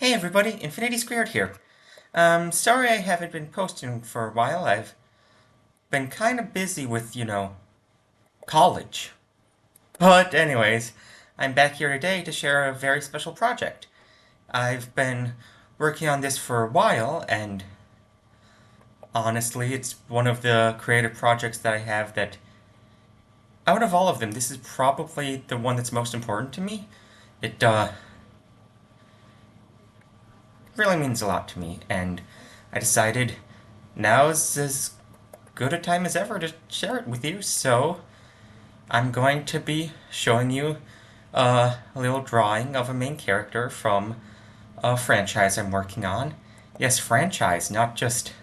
Hey everybody, Infinity Squared here. Sorry I haven't been posting for a while. I've been kind of busy with, college. But anyways, I'm back here today to share a very special project. I've been working on this for a while, and honestly, it's one of the creative projects that I have that, out of all of them, this is probably the one that's most important to me. It, really means a lot to me, and I decided now's as good a time as ever to share it with you, so I'm going to be showing you a little drawing of a main character from a franchise I'm working on. Yes, franchise, not just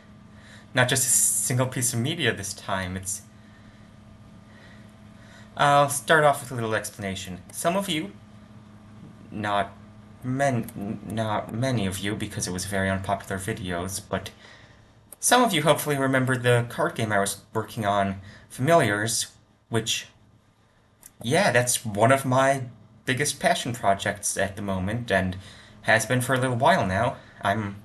a single piece of media this time. I'll start off with a little explanation. Some of you, not not many of you because it was very unpopular videos, but some of you hopefully remember the card game I was working on, Familiars, which, yeah, that's one of my biggest passion projects at the moment and has been for a little while now. I'm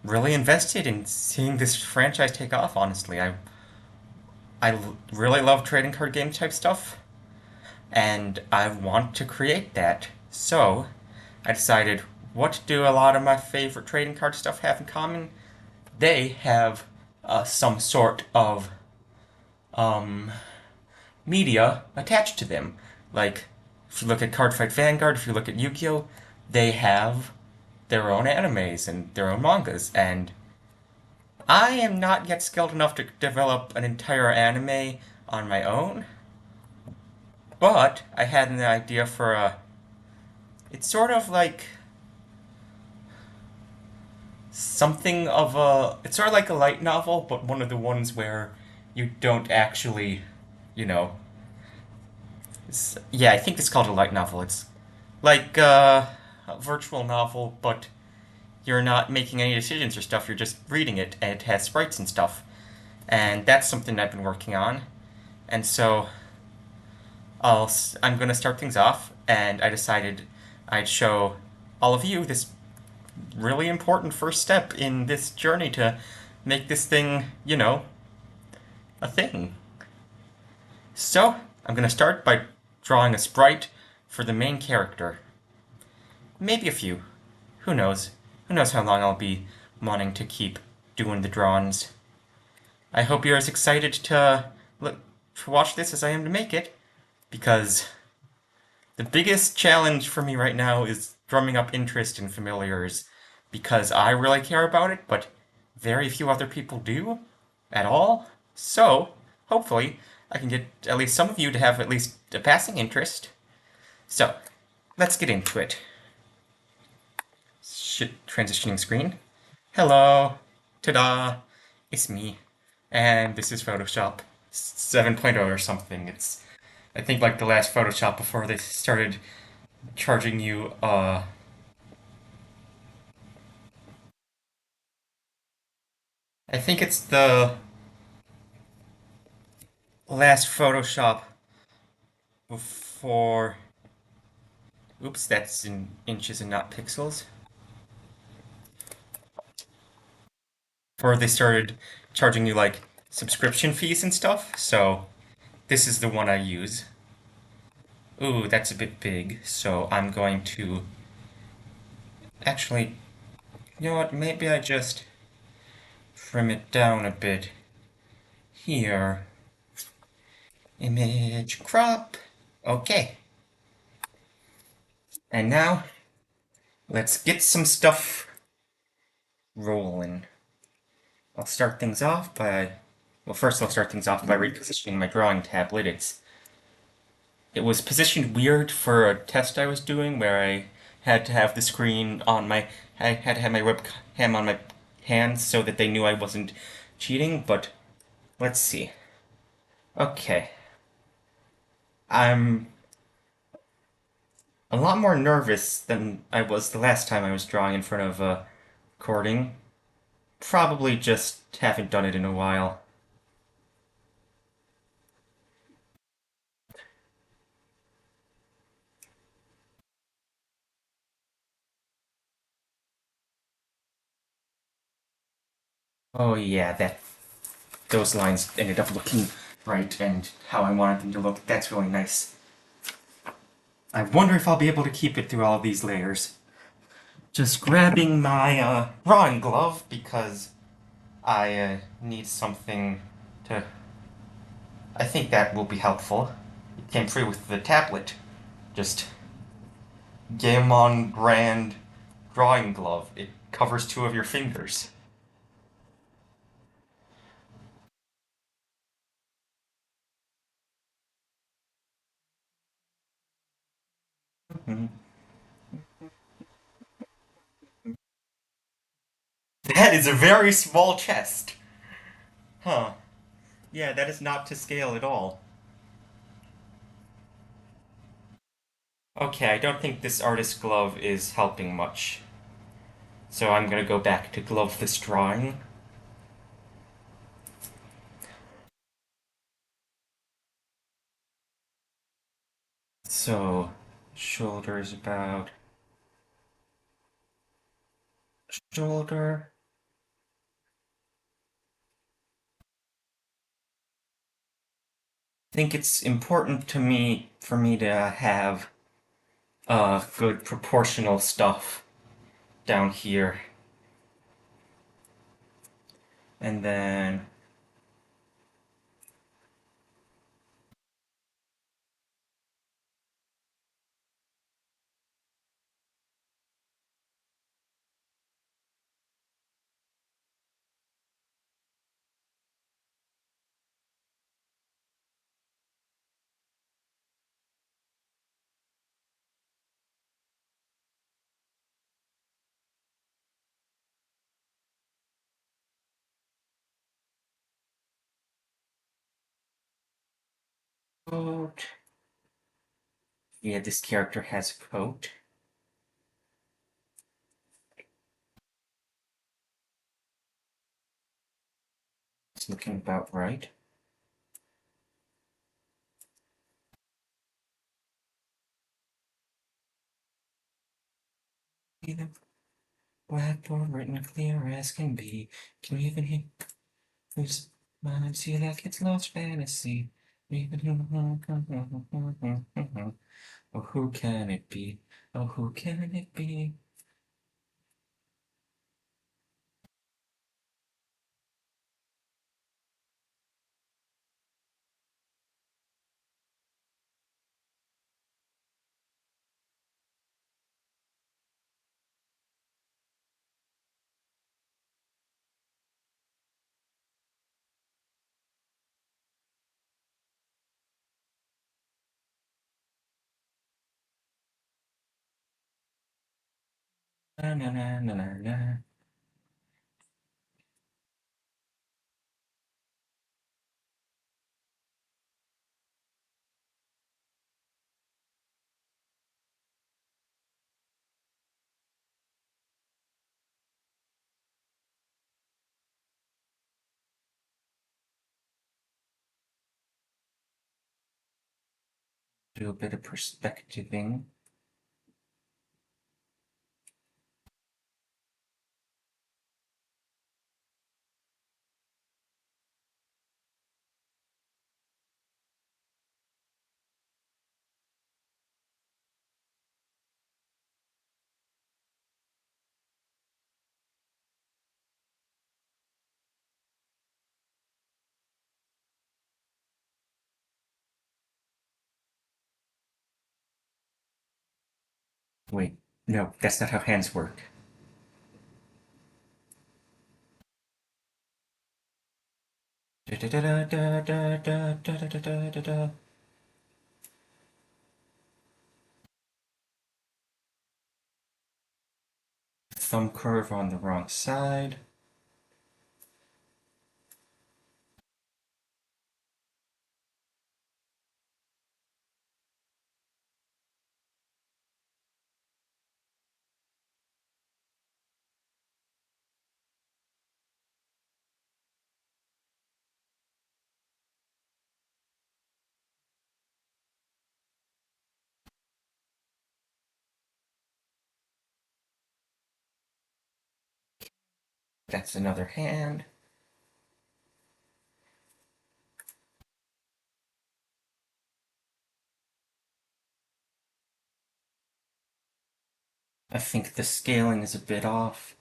really invested in seeing this franchise take off, honestly. I really love trading card game type stuff, and I want to create that. So, I decided, what do a lot of my favorite trading card stuff have in common? They have some sort of um, media attached to them. Like, if you look at Cardfight Vanguard, if you look at Yu-Gi-Oh, they have their own animes and their own mangas, and I am not yet skilled enough to develop an entire anime on my own, but I had an idea for a. It's sort of like something of a. It's sort of like a light novel, but one of the ones where you don't actually, you know. Yeah, I think it's called a light novel. It's like a virtual novel, but you're not making any decisions or stuff. You're just reading it, and it has sprites and stuff. And that's something I've been working on. And so I'm gonna start things off, and I decided I'd show all of you this really important first step in this journey to make this thing, a thing. So I'm gonna start by drawing a sprite for the main character. Maybe a few. Who knows? Who knows how long I'll be wanting to keep doing the drawings. I hope you're as excited to watch this as I am to make it, because the biggest challenge for me right now is drumming up interest in familiars, because I really care about it, but very few other people do at all. So, hopefully, I can get at least some of you to have at least a passing interest. So, let's get into it. Transitioning screen. Hello. Ta-da. It's me. And this is Photoshop 7.0 or something. It's, I think, like the last Photoshop before they started charging you, I think it's the last Photoshop before, oops, that's in inches and not pixels, before they started charging you like subscription fees and stuff. So this is the one I use. Ooh, that's a bit big, so I'm going to actually, you know what, maybe I just trim it down a bit here. Image crop. Okay. And now, let's get some stuff rolling. I'll start things off by, well, first I'll start things off by repositioning my drawing tablet. It was positioned weird for a test I was doing where I had to have the screen on my, I had to have my webcam on my hands so that they knew I wasn't cheating, but let's see. Okay. I'm a lot more nervous than I was the last time I was drawing in front of a recording. Probably just haven't done it in a while. Oh yeah, those lines ended up looking right and how I wanted them to look. That's really nice. I wonder if I'll be able to keep it through all of these layers. Just grabbing my drawing glove because I need something to. I think that will be helpful. It came free with the tablet. Just Game On brand drawing glove. It covers two of your fingers. Mhm. That is a very small chest. Huh. Yeah, that is not to scale at all. Okay, I don't think this artist glove is helping much. So I'm gonna go back to gloveless drawing. So, shoulders about shoulder. I think it's important to me for me to have good proportional stuff down here. And then coat. Yeah, this character has a coat. It's looking about right. See the blackboard written clear as can be. Can you even hear whose mind see like it's lost fantasy? Oh, who can it be? Oh, who can it be? Na na na na na na. Do a bit of perspectiving. Wait, no, that's not how hands work. Da da da da da da da da da da da. Thumb curve on the wrong side. That's another hand. I think the scaling is a bit off.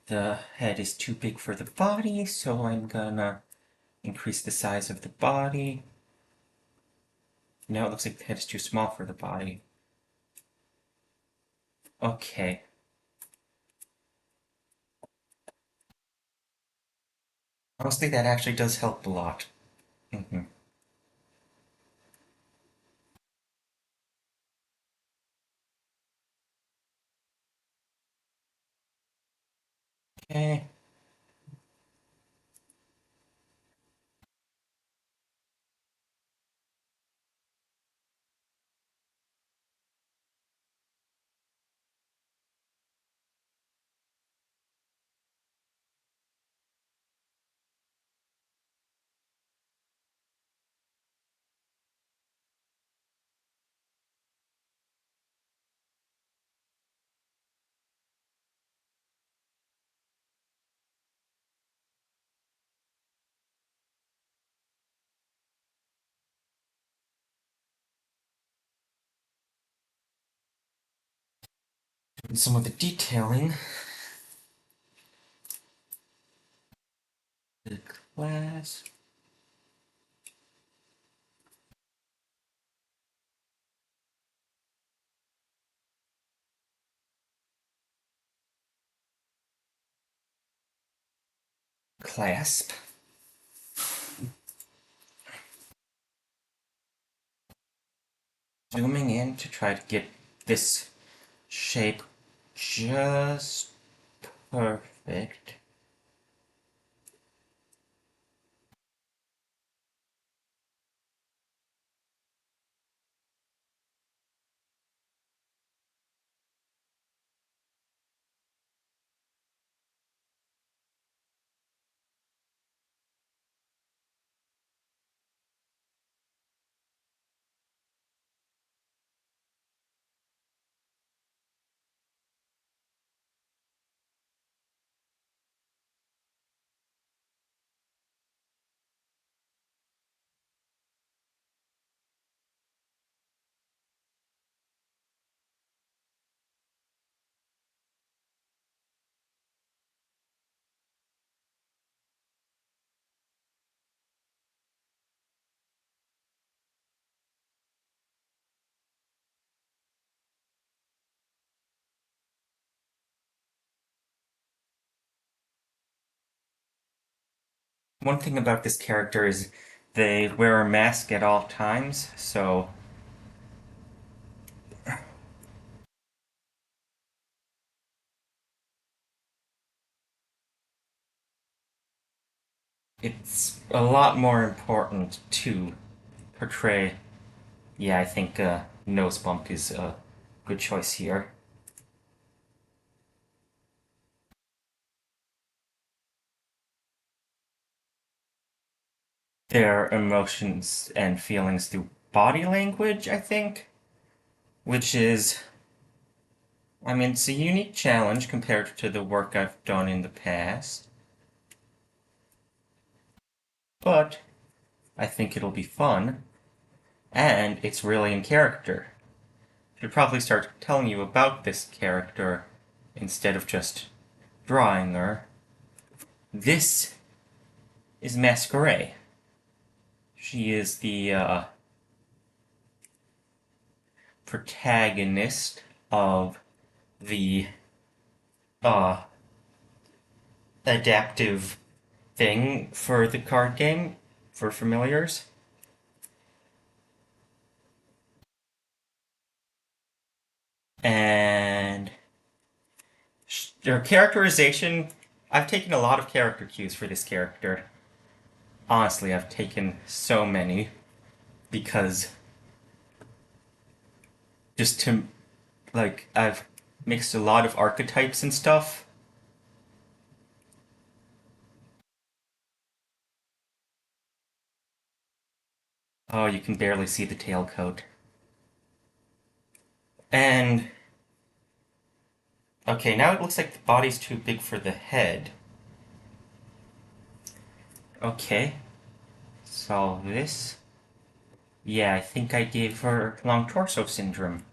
The head is too big for the body, so I'm gonna increase the size of the body. Now it looks like the head is too small for the body. Okay. Honestly, that actually does help a lot. Mm-hmm. Okay. And some of the detailing. The glass. Clasp. Zooming in to try to get this shape just perfect. One thing about this character is they wear a mask at all times, so it's a lot more important to portray. Yeah, I think nose bump is a good choice here. Their emotions and feelings through body language, I think, which is, I mean, it's a unique challenge compared to the work I've done in the past, but I think it'll be fun, and it's really in character. Should probably start telling you about this character instead of just drawing her. This is Masquerade. She is the protagonist of the uh, adaptive thing for the card game for familiars. And her characterization, I've taken a lot of character cues for this character. Honestly, I've taken so many because just to, like, I've mixed a lot of archetypes and stuff. Oh, you can barely see the tailcoat. And, okay, now it looks like the body's too big for the head. Okay, solve this. Yeah, I think I gave her long torso syndrome.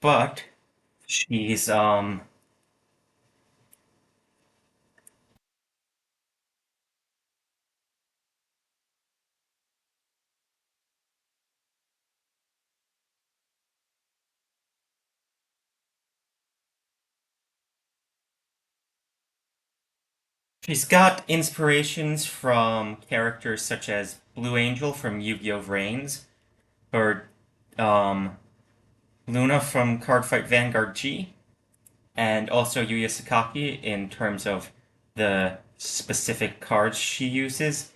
but she's. She's got inspirations from characters such as Blue Angel from Yu-Gi-Oh! Vrains, or um, Luna from Cardfight Vanguard G, and also Yuya Sakaki in terms of the specific cards she uses.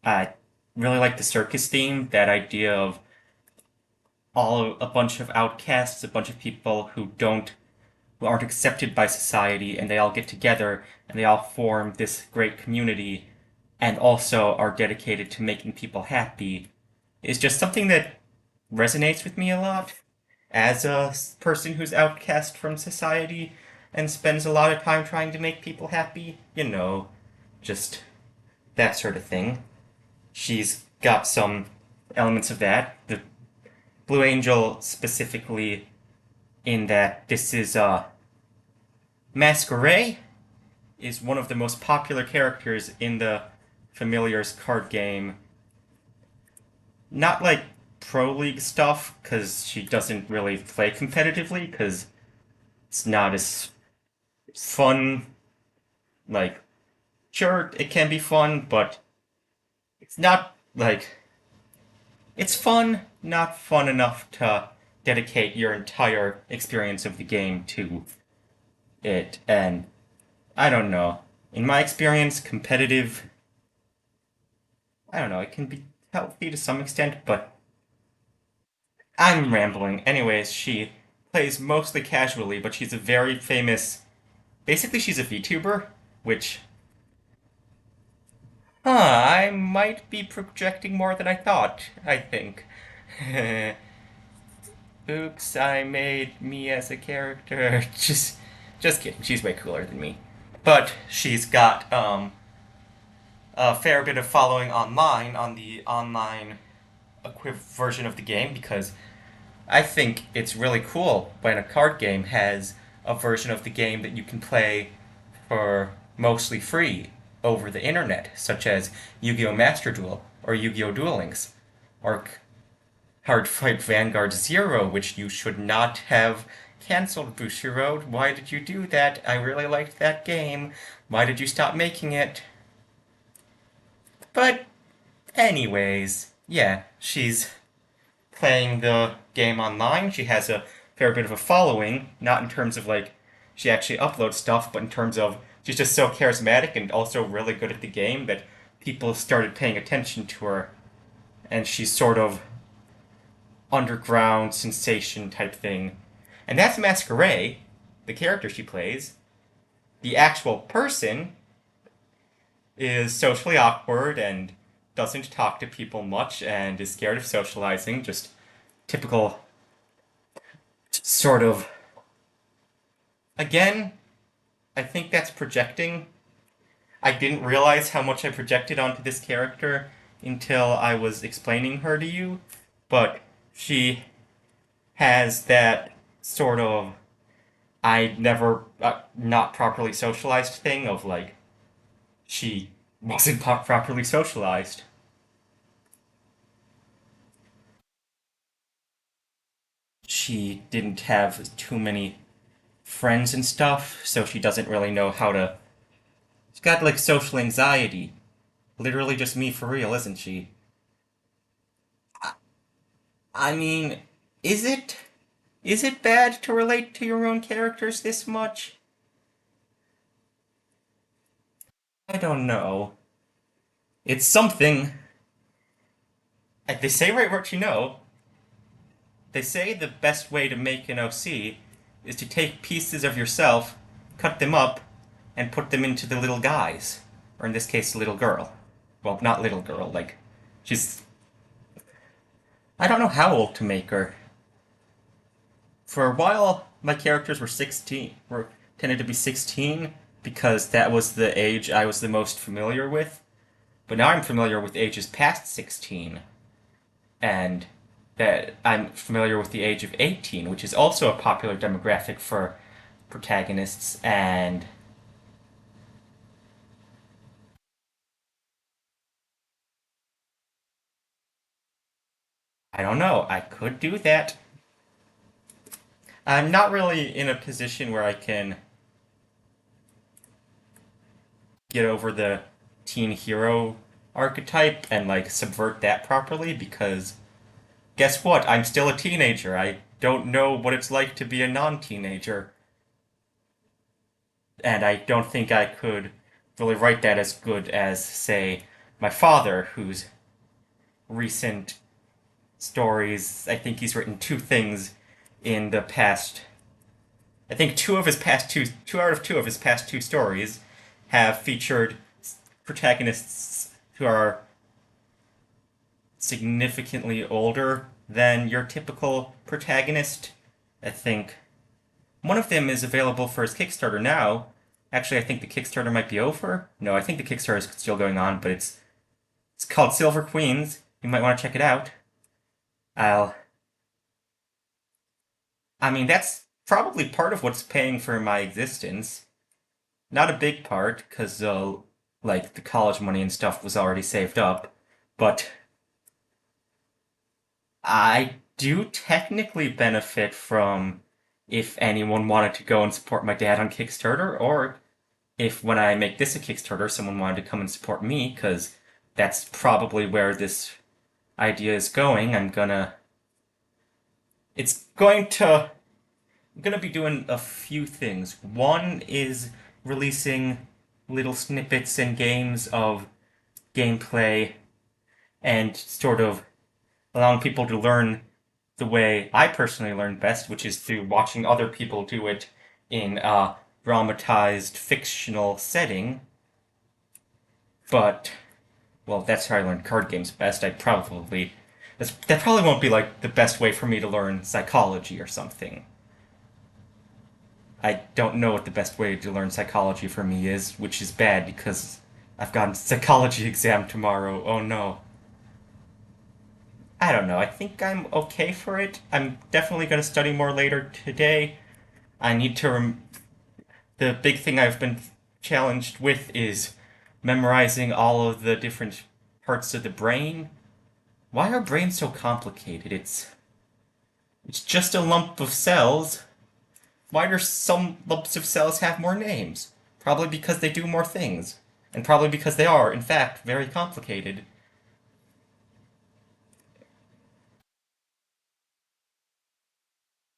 I really like the circus theme, that idea of a bunch of outcasts, a bunch of people who aren't accepted by society, and they all get together and they all form this great community and also are dedicated to making people happy is just something that resonates with me a lot as a person who's outcast from society and spends a lot of time trying to make people happy. Just that sort of thing. She's got some elements of that. The Blue Angel specifically, in that this is Masquerade is one of the most popular characters in the Familiars card game. Not like Pro League stuff, because she doesn't really play competitively, because it's not as fun. Like, sure, it can be fun, but it's not like. It's fun, not fun enough to dedicate your entire experience of the game to it. And I don't know. In my experience, competitive, I don't know, it can be healthy to some extent, but I'm rambling. Anyways, she plays mostly casually, but she's a very famous. Basically, she's a VTuber, which. I might be projecting more than I thought, I think. Oops, I made me as a character. Just kidding. She's way cooler than me. But she's got a fair bit of following online on the online version of the game because I think it's really cool when a card game has a version of the game that you can play for mostly free over the internet, such as Yu-Gi-Oh! Master Duel or Yu-Gi-Oh! Duel Links, or Cardfight Vanguard Zero, which you should not have cancelled, Bushiroad. Why did you do that? I really liked that game. Why did you stop making it? But, anyways, yeah, she's playing the game online. She has a fair bit of a following, not in terms of like she actually uploads stuff, but in terms of she's just so charismatic and also really good at the game that people started paying attention to her, and she's sort of underground sensation type thing. And that's Masquerade, the character she plays. The actual person is socially awkward and doesn't talk to people much and is scared of socializing, just typical sort of. Again, I think that's projecting. I didn't realize how much I projected onto this character until I was explaining her to you, but she has that sort of I never not properly socialized thing of like she wasn't properly socialized. She didn't have too many friends and stuff, so she doesn't really know how to. She's got like social anxiety. Literally just me for real, isn't she? I mean, is it? Is it bad to relate to your own characters this much? I don't know. It's something. They say right what you know. They say the best way to make an OC is to take pieces of yourself, cut them up, and put them into the little guys. Or in this case, the little girl. Well, not little girl, like, she's. I don't know how old to make her. For a while, my characters were 16, were tended to be 16, because that was the age I was the most familiar with. But now I'm familiar with ages past 16. And that I'm familiar with the age of 18, which is also a popular demographic for protagonists, and I don't know, I could do that. I'm not really in a position where I can get over the teen hero archetype and like subvert that properly because guess what? I'm still a teenager. I don't know what it's like to be a non-teenager. And I don't think I could really write that as good as, say, my father, whose recent stories, I think he's written two things in the past. I think two out of two of his past two stories have featured protagonists who are significantly older than your typical protagonist. I think one of them is available for his Kickstarter now. Actually, I think the Kickstarter might be over. No, I think the Kickstarter is still going on, but it's called Silver Queens. You might want to check it out. I'll. I mean, that's probably part of what's paying for my existence. Not a big part, because like the college money and stuff was already saved up, but I do technically benefit from if anyone wanted to go and support my dad on Kickstarter, or if when I make this a Kickstarter, someone wanted to come and support me, because that's probably where this idea is going. It's going to, I'm gonna be doing a few things. One is releasing little snippets and games of gameplay and sort of allowing people to learn the way I personally learn best, which is through watching other people do it in a dramatized fictional setting. But well, that's how I learned card games best. That probably won't be like the best way for me to learn psychology or something. I don't know what the best way to learn psychology for me is, which is bad because I've got a psychology exam tomorrow. Oh no. I don't know. I think I'm okay for it. I'm definitely going to study more later today. I need to. The big thing I've been challenged with is memorizing all of the different parts of the brain. Why are brains so complicated? It's just a lump of cells. Why do some lumps of cells have more names? Probably because they do more things. And probably because they are, in fact, very complicated.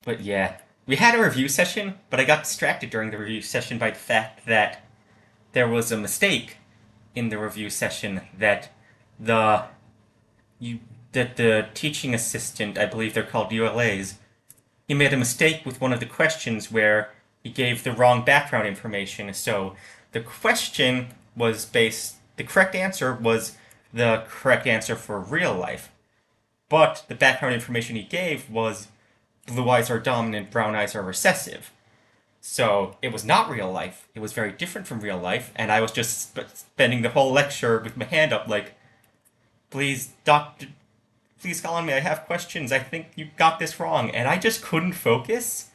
But yeah, we had a review session, but I got distracted during the review session by the fact that there was a mistake in the review session the you that the teaching assistant, I believe they're called ULAs, he made a mistake with one of the questions where he gave the wrong background information. So the correct answer was the correct answer for real life. But the background information he gave was blue eyes are dominant, brown eyes are recessive. So it was not real life. It was very different from real life, and I was just spending the whole lecture with my hand up, like, please, doctor, please call on me. I have questions. I think you got this wrong. And I just couldn't focus,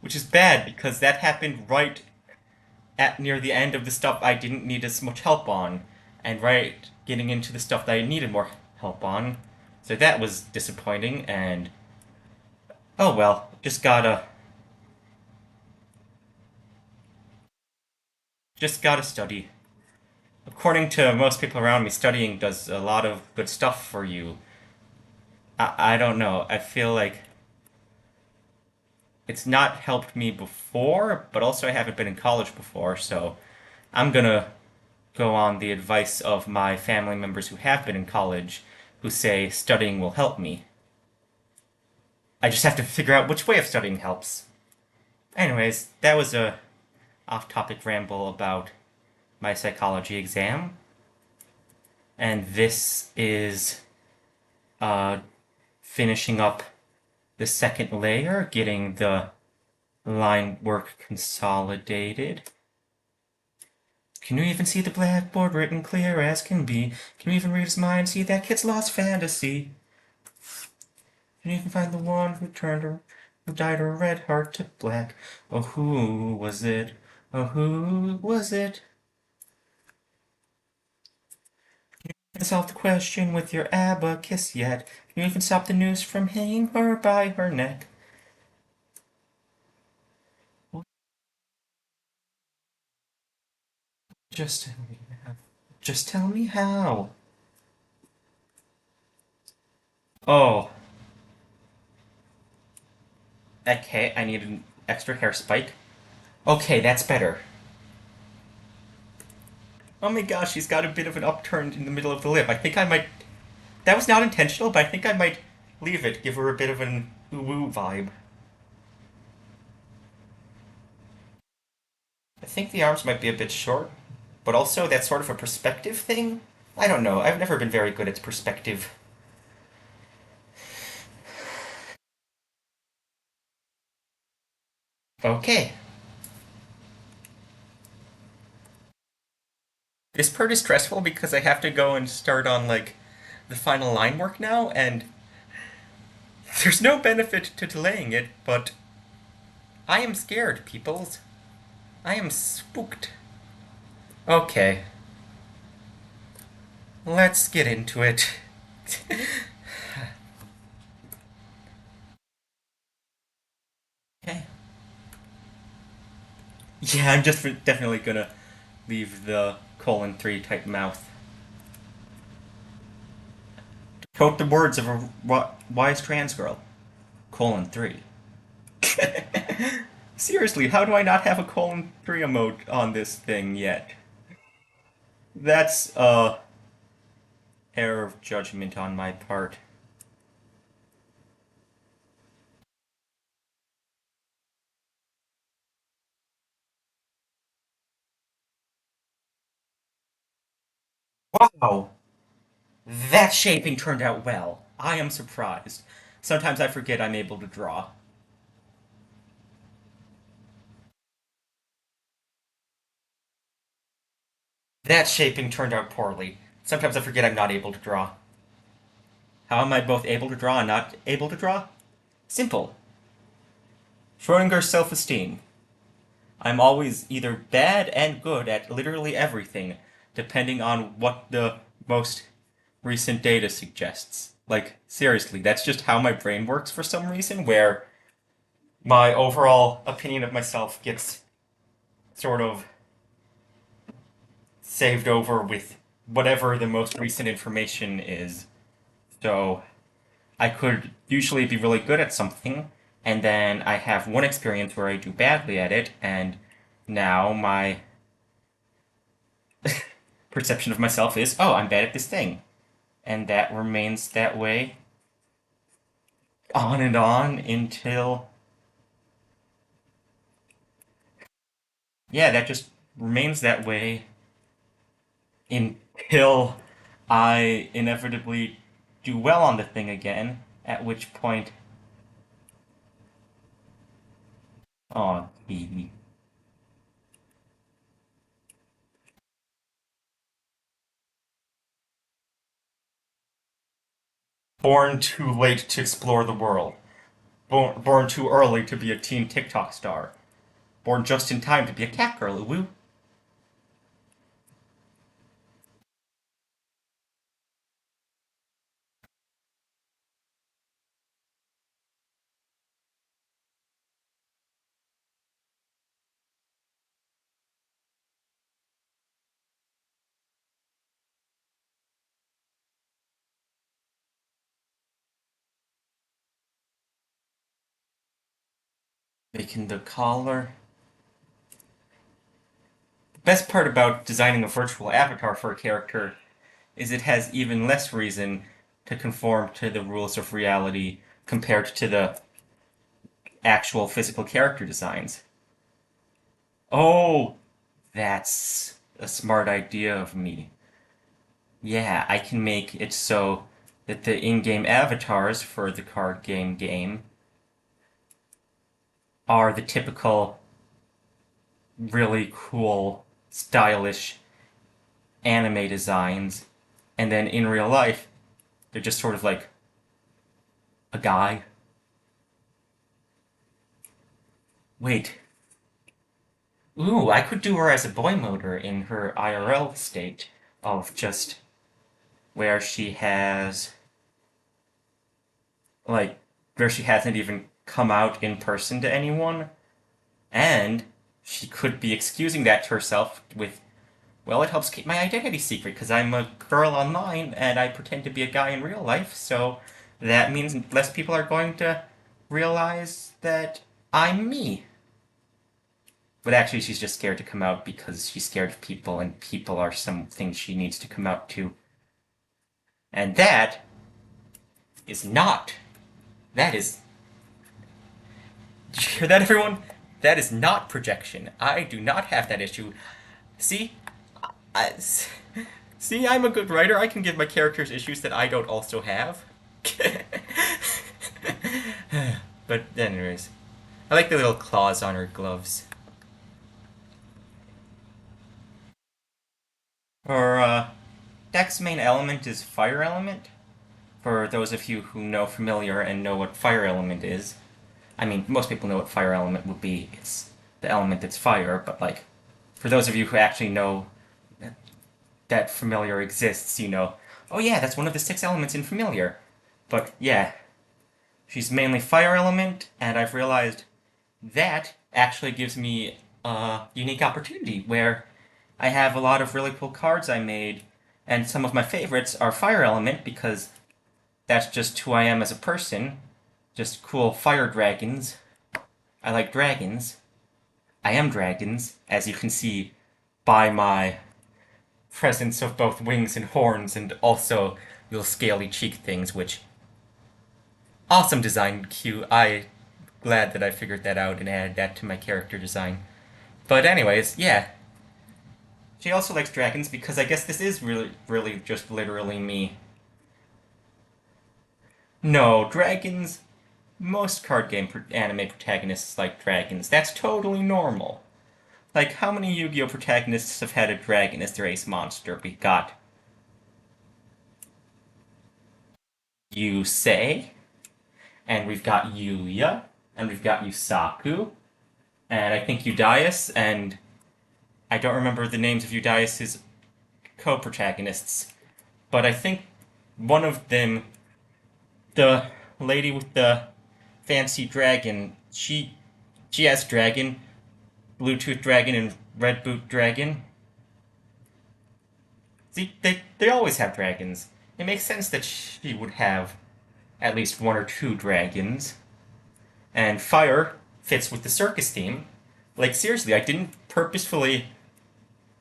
which is bad because that happened right at near the end of the stuff I didn't need as much help on, and right getting into the stuff that I needed more help on. So that was disappointing, and oh well, just gotta study. According to most people around me, studying does a lot of good stuff for you. I don't know. I feel like it's not helped me before, but also I haven't been in college before, so I'm gonna go on the advice of my family members who have been in college, who say studying will help me. I just have to figure out which way of studying helps. Anyways, that was a off-topic ramble about my psychology exam, and this is uh, finishing up the second layer, getting the line work consolidated. Can you even see the blackboard written clear as can be? Can you even read his mind, see that kid's lost fantasy? Can you even find the one who dyed her red heart to black? Oh, who was it? Oh, who was it? Can you solve the question with your abacus yet? Can you even stop the noose from hanging her by her neck? Just tell me how. Just tell me how. Oh, okay, I need an extra hair spike. Okay, that's better. Oh my gosh, she's got a bit of an upturn in the middle of the lip. I think I might. That was not intentional, but I think I might leave it, give her a bit of an ooh vibe. I think the arms might be a bit short, but also that's sort of a perspective thing. I don't know. I've never been very good at perspective. Okay. This part is stressful because I have to go and start on, like, the final line work now, and there's no benefit to delaying it, but I am scared, peoples. I am spooked. Okay, let's get into it. Okay. Yeah, I'm just definitely gonna leave the colon 3 type mouth. Quote the words of a wise trans girl. Colon 3. Seriously, how do I not have a colon 3 emote on this thing yet? That's error of judgment on my part. Wow, that shaping turned out well. I am surprised. Sometimes I forget I'm able to draw. That shaping turned out poorly. Sometimes I forget I'm not able to draw. How am I both able to draw and not able to draw? Simple. Schrodinger's self-esteem. I'm always either bad and good at literally everything, depending on what the most recent data suggests. Like, seriously, that's just how my brain works for some reason, where my overall opinion of myself gets sort of saved over with whatever the most recent information is. So I could usually be really good at something, and then I have one experience where I do badly at it, and now my perception of myself is, oh, I'm bad at this thing. And that remains that way on and on until. Yeah, that just remains that way until I inevitably do well on the thing again, at which point. Oh, gee. Born too late to explore the world. Born too early to be a teen TikTok star. Born just in time to be a cat girl, woo. Making the collar. The best part about designing a virtual avatar for a character is it has even less reason to conform to the rules of reality compared to the actual physical character designs. Oh, that's a smart idea of me. Yeah, I can make it so that the in-game avatars for the card game are the typical, really cool, stylish anime designs, and then in real life, they're just sort of like A guy. Wait. Ooh, I could do her as a boy motor in her IRL state of just where she has, like, where she hasn't even come out in person to anyone, and she could be excusing that to herself with, well, it helps keep my identity secret because I'm a girl online and I pretend to be a guy in real life, so that means less people are going to realize that I'm me. But actually, she's just scared to come out because she's scared of people, and people are something she needs to come out to. And that is not. That is. Did you hear that, everyone? That is not projection. I do not have that issue. See? I, see, I'm a good writer. I can give my characters issues that I don't also have. But, anyways. I like the little claws on her gloves. Her, deck's main element is fire element. For those of you who know familiar and know what fire element is. I mean, most people know what fire element would be. It's the element that's fire, but like, for those of you who actually know that familiar exists, you know, oh yeah, that's one of the 6 elements in familiar. But yeah, she's mainly fire element, and I've realized that actually gives me a unique opportunity where I have a lot of really cool cards I made, and some of my favorites are fire element because that's just who I am as a person. Just cool fire dragons. I like dragons. I am dragons, as you can see by my presence of both wings and horns and also little scaly cheek things, which awesome design cue. I glad that I figured that out and added that to my character design. But anyways, yeah. She also likes dragons because I guess this is really just literally me. No, dragons. Most card game anime protagonists like dragons. That's totally normal. Like, how many Yu-Gi-Oh! Protagonists have had a dragon as their ace monster? We got Yusei, and we've got Yuya, and we've got Yusaku, and I think Udias, and I don't remember the names of Udias's co-protagonists, but I think one of them, the lady with the fancy dragon, she has dragon, Bluetooth dragon, and Red Boot dragon. See, they always have dragons. It makes sense that she would have at least 1 or 2 dragons. And fire fits with the circus theme. Like, seriously, I didn't purposefully.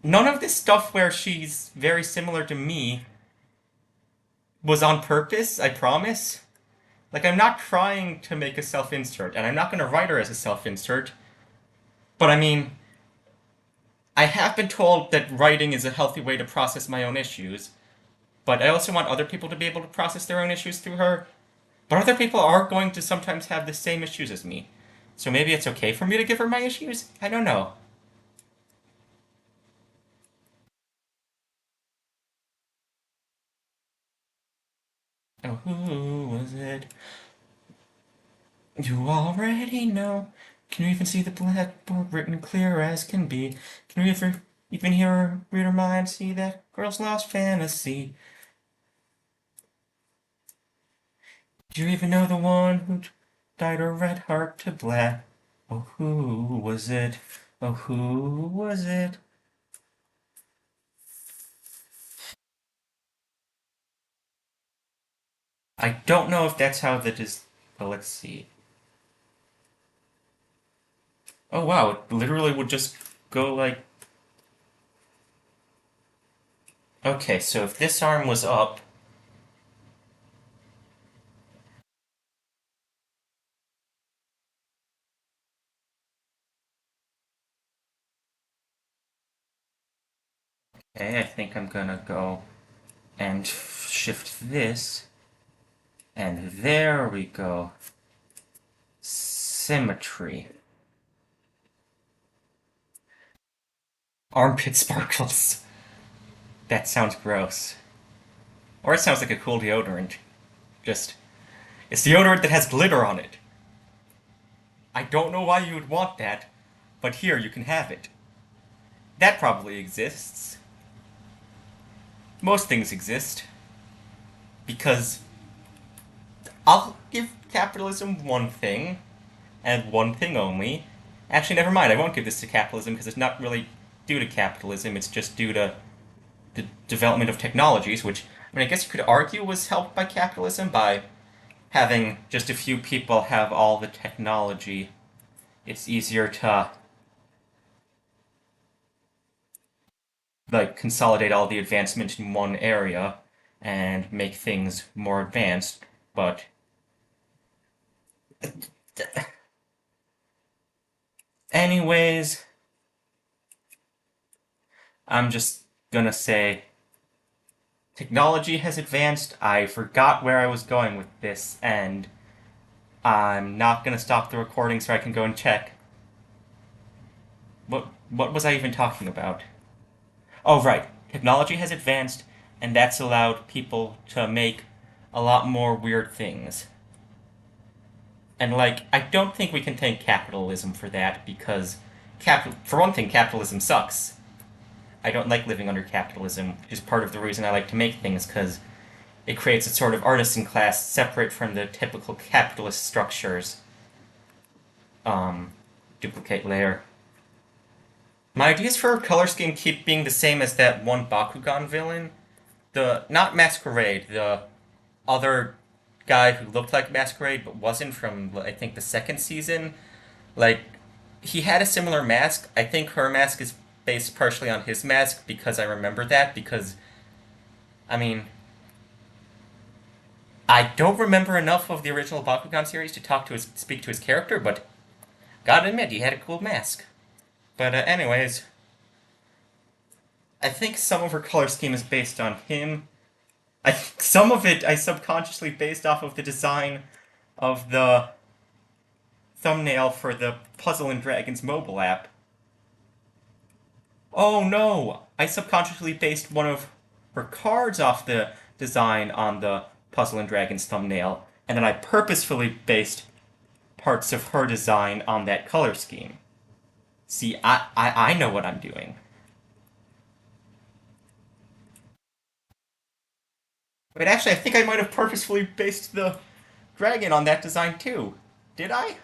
None of this stuff where she's very similar to me was on purpose, I promise. Like, I'm not trying to make a self insert, and I'm not going to write her as a self insert. But I mean, I have been told that writing is a healthy way to process my own issues, but I also want other people to be able to process their own issues through her. But other people are going to sometimes have the same issues as me. So maybe it's okay for me to give her my issues? I don't know. Oh, who was it? You already know. Can you even see the blackboard written clear as can be? Can you even hear her read her mind? See that girl's lost fantasy? Do you even know the one who dyed her red heart to black? Oh, who was it? Oh, who was it? I don't know if that's how that is. Well, let's see. Oh wow, it literally would just go like. Okay, so if this arm was up. Okay, I think I'm gonna go and shift this. And there we go. Symmetry. Armpit sparkles. That sounds gross. Or it sounds like a cool deodorant. Just It's deodorant that has glitter on it. I don't know why you would want that, but here you can have it. That probably exists. Most things exist. Because I'll give capitalism one thing, and one thing only. Actually, never mind, I won't give this to capitalism because it's not really due to capitalism, it's just due to the development of technologies, which, I mean, I guess you could argue was helped by capitalism by having just a few people have all the technology. It's easier to, like, consolidate all the advancement in one area and make things more advanced, but anyways, I'm just gonna say technology has advanced. I forgot where I was going with this, and I'm not gonna stop the recording so I can go and check. What was I even talking about? Oh, right. Technology has advanced, and that's allowed people to make a lot more weird things. And, like, I don't think we can thank capitalism for that because, for one thing, capitalism sucks. I don't like living under capitalism, which is part of the reason I like to make things, because it creates a sort of artisan class separate from the typical capitalist structures. Um, Duplicate layer. My ideas for a color scheme keep being the same as that one Bakugan villain. Not Masquerade, the other guy who looked like Masquerade but wasn't from, I think, the second season. Like, he had a similar mask. I think her mask is based partially on his mask because I remember that because, I mean, I don't remember enough of the original Bakugan series to speak to his character, but gotta admit, he had a cool mask. But anyways, I think some of her color scheme is based on him. Some of it I subconsciously based off of the design of the thumbnail for the Puzzle and Dragons mobile app. Oh no! I subconsciously based one of her cards off the design on the Puzzle and Dragons thumbnail, and then I purposefully based parts of her design on that color scheme. See, I know what I'm doing. But actually, I think I might have purposefully based the dragon on that design too. Did I?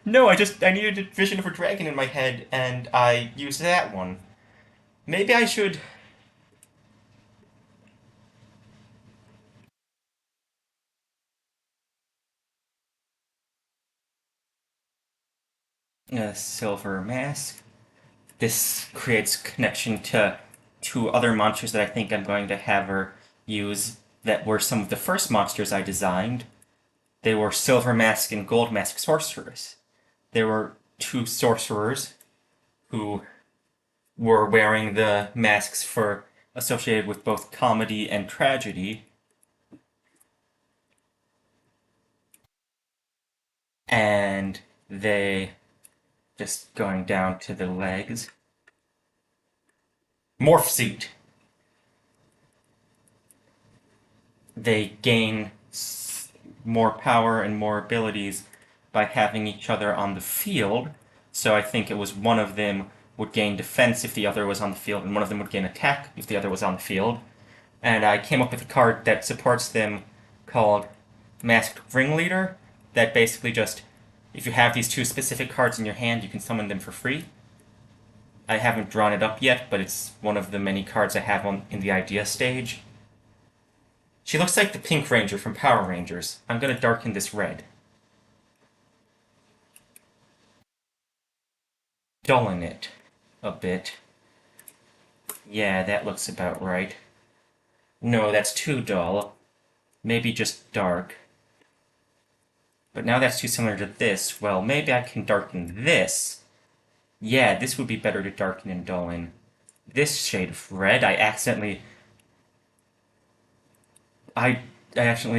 No, I needed a vision of a dragon in my head, and I used that one. Maybe I should. A silver mask. This creates connection to two other monsters that I think I'm going to have her use that were some of the first monsters I designed. They were Silver Mask and Gold Mask sorcerers. There were two sorcerers who were wearing the masks for associated with both comedy and tragedy, and they just going down to the legs. Morph suit. They gain more power and more abilities by having each other on the field. So I think it was one of them would gain defense if the other was on the field, and one of them would gain attack if the other was on the field. And I came up with a card that supports them called Masked Ringleader, that basically just, if you have these two specific cards in your hand, you can summon them for free. I haven't drawn it up yet, but it's one of the many cards I have in the idea stage. She looks like the Pink Ranger from Power Rangers. I'm gonna darken this red. Dullen it a bit. Yeah, that looks about right. No, that's too dull. Maybe just dark. But now that's too similar to this. Well, maybe I can darken this. Yeah, this would be better to darken and dullen. This shade of red, I accidentally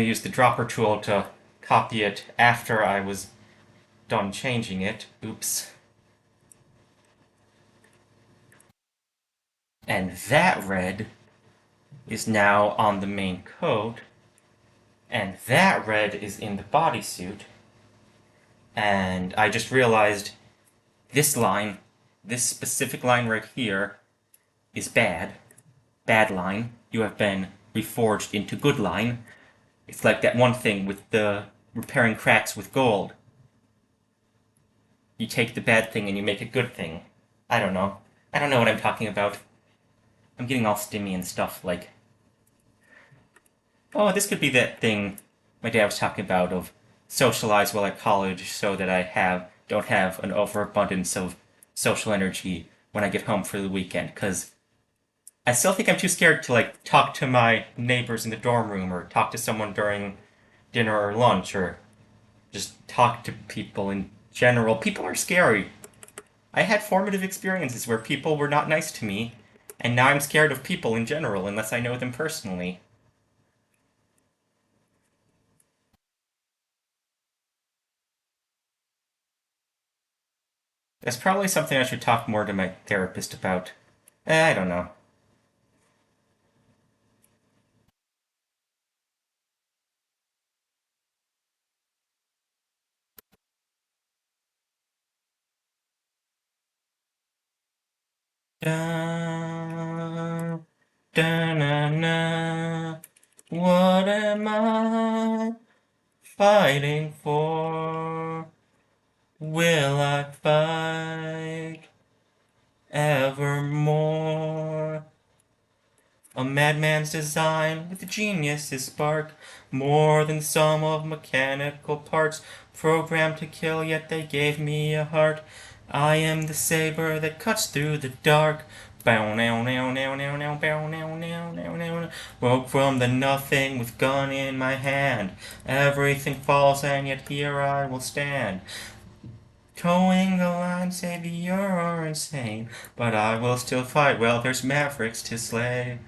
used the dropper tool to copy it after I was done changing it. Oops. And that red is now on the main coat. and that red is in the bodysuit. And I just realized this line, this specific line right here, is bad. Bad line. You have been reforged into good line. It's like that one thing with the repairing cracks with gold. You take the bad thing and you make a good thing. I don't know. I don't know what I'm talking about. I'm getting all stimmy and stuff like, oh, this could be that thing my dad was talking about of socialize while at college so that I don't have an overabundance of social energy when I get home for the weekend, because I still think I'm too scared to like talk to my neighbors in the dorm room or talk to someone during dinner or lunch or just talk to people in general. People are scary. I had formative experiences where people were not nice to me, and now I'm scared of people in general unless I know them personally. That's probably something I should talk more to my therapist about. I don't know. Da, da, na, na. What am I fighting for? Will I fight evermore? A madman's design with a genius's spark, more than sum of mechanical parts, programmed to kill, yet they gave me a heart. I am the saber that cuts through the dark. Bow now now now now now bow now now now now. Woke from the nothing with gun in my hand. Everything falls and yet here I will stand. Towing the line, say you're insane, but I will still fight. Well, there's mavericks to slay.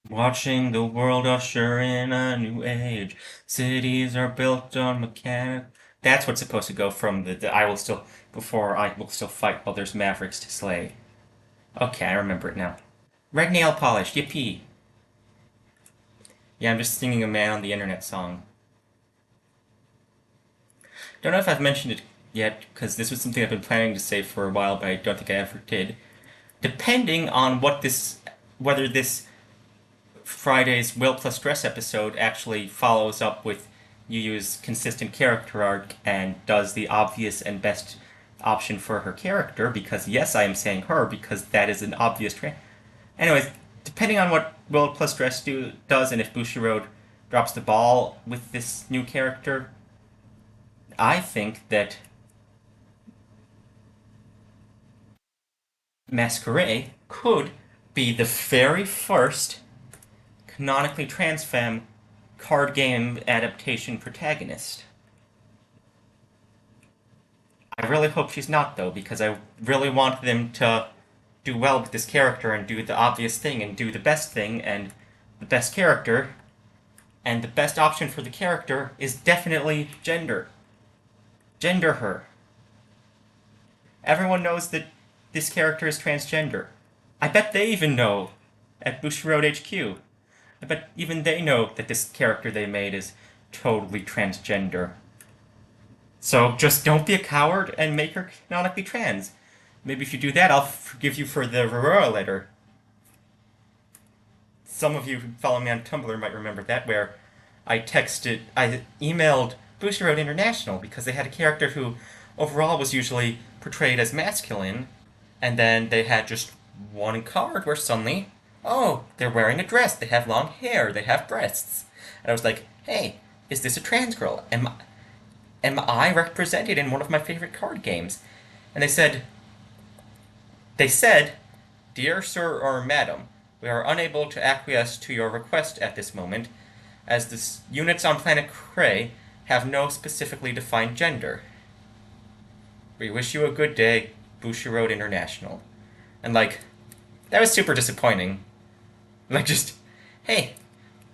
Watching the world usher in a new age. Cities are built on mechanic. That's what's supposed to go from the I will still before I will still fight while there's mavericks to slay. Okay, I remember it now. Red nail polish, yippee. Yeah, I'm just singing a man on the internet song. Don't know if I've mentioned it yet, because this was something I've been planning to say for a while, but I don't think I ever did. Depending on whether this Friday's Will Plus Dress episode actually follows up with Yu Yu's consistent character arc and does the obvious and best option for her character, because yes, I am saying her, because that is an obvious Anyways, depending on what Will Plus Dress does and if Bushiroad drops the ball with this new character, I think that Masquerade could be the very first canonically trans femme card game adaptation protagonist. I really hope she's not, though, because I really want them to do well with this character and do the obvious thing and do the best thing and the best character. And the best option for the character is definitely gender. Gender her. Everyone knows that this character is transgender. I bet they even know at Bushiroad HQ. I bet even they know that this character they made is totally transgender. So just don't be a coward and make her canonically trans. Maybe if you do that, I'll forgive you for the Aurora letter. Some of you who follow me on Tumblr might remember that, where I emailed Bushiroad International because they had a character who overall was usually portrayed as masculine, and then they had just one card where suddenly, oh, they're wearing a dress, they have long hair, they have breasts. And I was like, hey, is this a trans girl? Am I represented in one of my favorite card games? And they said, dear sir or madam, we are unable to acquiesce to your request at this moment, as the units on planet Cray have no specifically defined gender. We wish you a good day, Bushiroad International. And like, that was super disappointing. Like just, hey,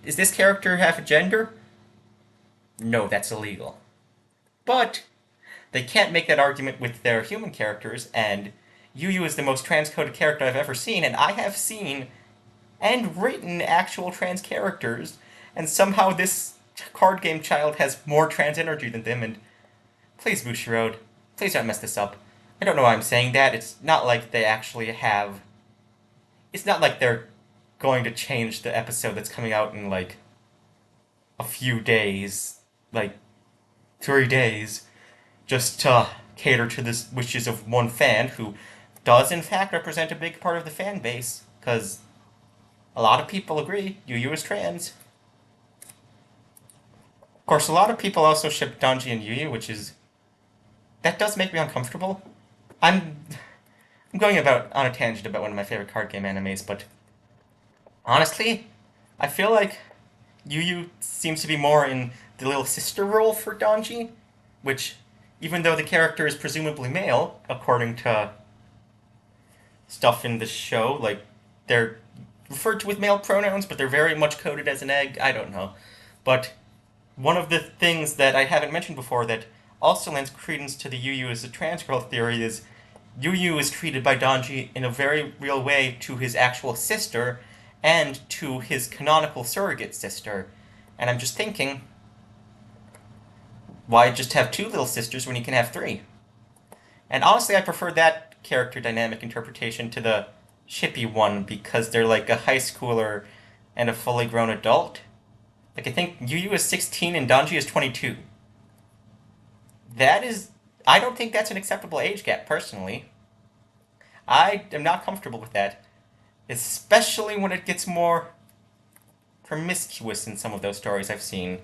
does this character have a gender? No, that's illegal. But they can't make that argument with their human characters, and Yu Yu is the most transcoded character I've ever seen, and I have seen and written actual trans characters, and somehow this card game child has more trans energy than them, and please, Bushiroad, please don't mess this up. I don't know why I'm saying that. It's not like they actually have. It's not like they're going to change the episode that's coming out in like a few days, like 3 days, just to cater to the wishes of one fan who does in fact represent a big part of the fan base, because a lot of people agree Yu Yu is trans. Of course, a lot of people also ship Danji and Yu Yu, which is that does make me uncomfortable. I'm I'm going about on a tangent about one of my favorite card game animes, but honestly, I feel like Yu Yu seems to be more in the little sister role for Danji, which, even though the character is presumably male, according to stuff in the show, like they're referred to with male pronouns, but they're very much coded as an egg. I don't know. But one of the things that I haven't mentioned before that also lends credence to the Yu Yu as a trans girl theory is Yu Yu is treated by Danji in a very real way to his actual sister and to his canonical surrogate sister. And I'm just thinking, why just have two little sisters when you can have three? And honestly, I prefer that character dynamic interpretation to the shippy one because they're like a high schooler and a fully grown adult. Like, I think Yu Yu is 16 and Danji is 22. That is. I don't think that's an acceptable age gap, personally. I am not comfortable with that. Especially when it gets more promiscuous in some of those stories I've seen.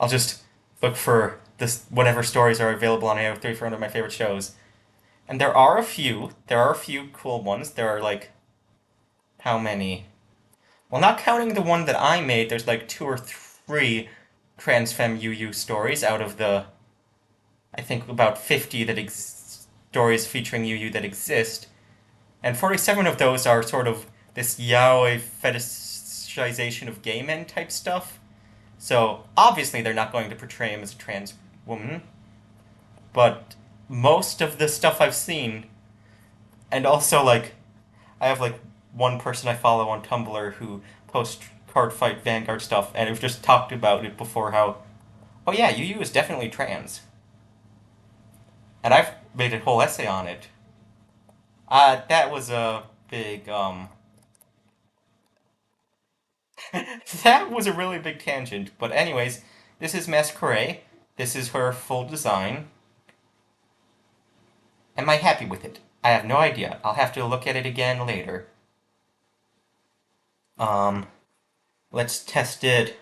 I'll just look for this whatever stories are available on AO3 for one of my favorite shows. And there are a few. There are a few cool ones. There are like how many? Well, not counting the one that I made, there's like 2 or 3 trans femme Yu Yu stories out of the I think about 50 stories featuring Yu Yu that exist. And 47 of those are sort of this yaoi fetishization of gay men type stuff. So obviously they're not going to portray him as a trans woman. But most of the stuff I've seen, and also like, I have like one person I follow on Tumblr who posts Cardfight Vanguard stuff, and we've just talked about it before how, oh yeah, Yu Yu is definitely trans. And I've made a whole essay on it. That was a big, that was a really big tangent. But anyways, this is Masquerade. This is her full design. Am I happy with it? I have no idea. I'll have to look at it again later. Um, let's test it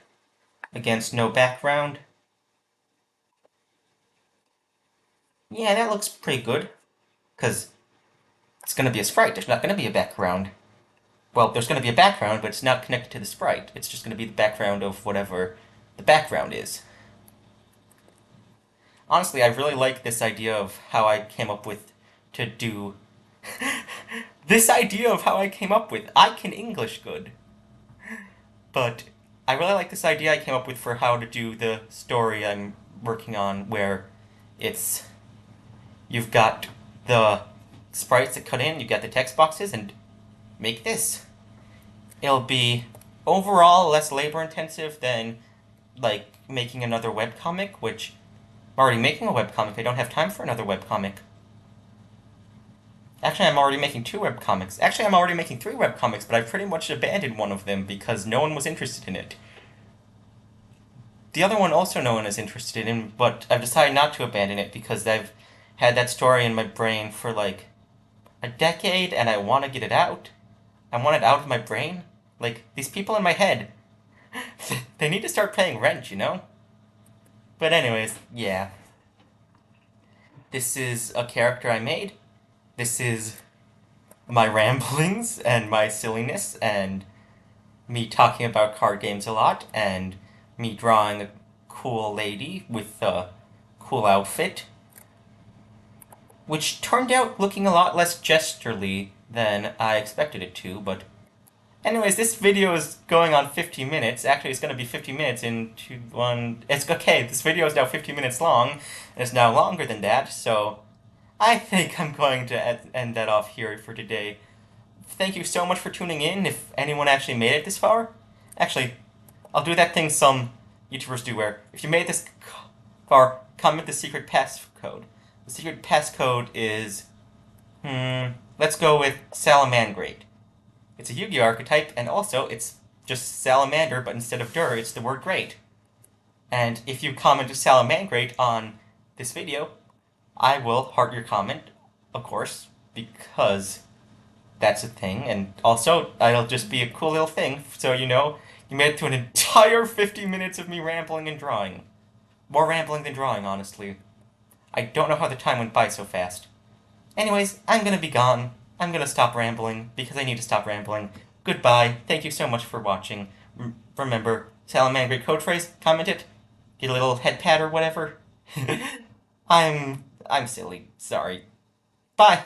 against no background. Yeah, that looks pretty good. Because it's going to be a sprite. There's not going to be a background. Well, there's going to be a background, but it's not connected to the sprite. It's just going to be the background of whatever the background is. Honestly, I really like this idea of how I came up with to do... this idea of how I came up with... I can English good. But I really like this idea I came up with for how to do the story I'm working on, where it's... You've got the sprites that cut in, you've got the text boxes, and make this. It'll be overall less labor intensive than like making another webcomic, which I'm already making a webcomic. I don't have time for another webcomic. Actually, I'm already making 2 webcomics. Actually, I'm already making 3 webcomics, but I've pretty much abandoned one of them because no one was interested in it. The other one also no one is interested in, but I've decided not to abandon it because I've had that story in my brain for like a decade and I want to get it out. I want it out of my brain. Like, these people in my head, they need to start paying rent, you know? But anyways, yeah. This is a character I made. This is my ramblings and my silliness and me talking about card games a lot and me drawing a cool lady with a cool outfit, which turned out looking a lot less gesturely than I expected it to, but anyways, this video is going on 50 minutes. Actually, it's going to be 50 minutes into one... It's okay, this video is now 50 minutes long, and it's now longer than that, so I think I'm going to end that off here for today. Thank you so much for tuning in, if anyone actually made it this far. Actually, I'll do that thing some YouTubers do where if you made this far, comment the secret passcode. The secret passcode is, let's go with Salamangrate. It's a Yu-Gi-Oh archetype, and also it's just Salamander, but instead of Dur, it's the word great. And if you comment Salamangrate on this video, I will heart your comment, of course, because that's a thing, and also it'll just be a cool little thing, so you know you made it to an entire 50 minutes of me rambling and drawing. More rambling than drawing, honestly. I don't know how the time went by so fast. Anyways, I'm gonna be gone. I'm gonna stop rambling, because I need to stop rambling. Goodbye, thank you so much for watching. Remember, Salamander code phrase, comment it, get a little head pat or whatever. I'm silly, sorry. Bye!